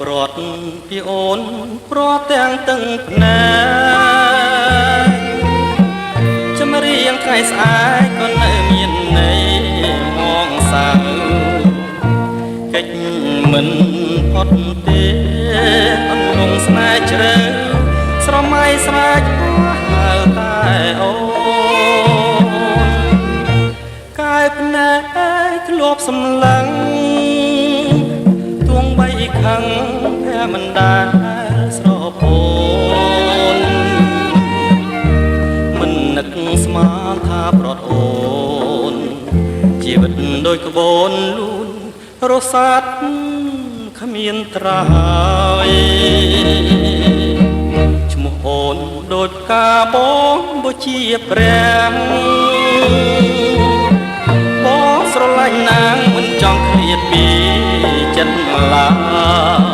ព្រាត់ពីអូនព្រាត់ទាំងទឹងភ្នែកចម្រៀងថ្ងៃស្អែកក៏នៅមានន័យមងសៅកិច្ចមិនផុតទេអន្លងស្នេហ៍ជ្រៅស្រមៃស្រែកហើតែអូនកាយភ្នែកធ្លាប់សម្លឹងទួងបីខឹងភែមិនដែលស្រពោនមិននឹកស្មានថាប្រត់អូនជីវិតដូចក្បូនលូនរសាត់គ្មានត្រើយឈ្មោះអូនដូចផ្កាបងបុជាព្រះបងស្រឡាញ់ណាងមិនចង់ឃ្លាតពីចិត្តឡើយ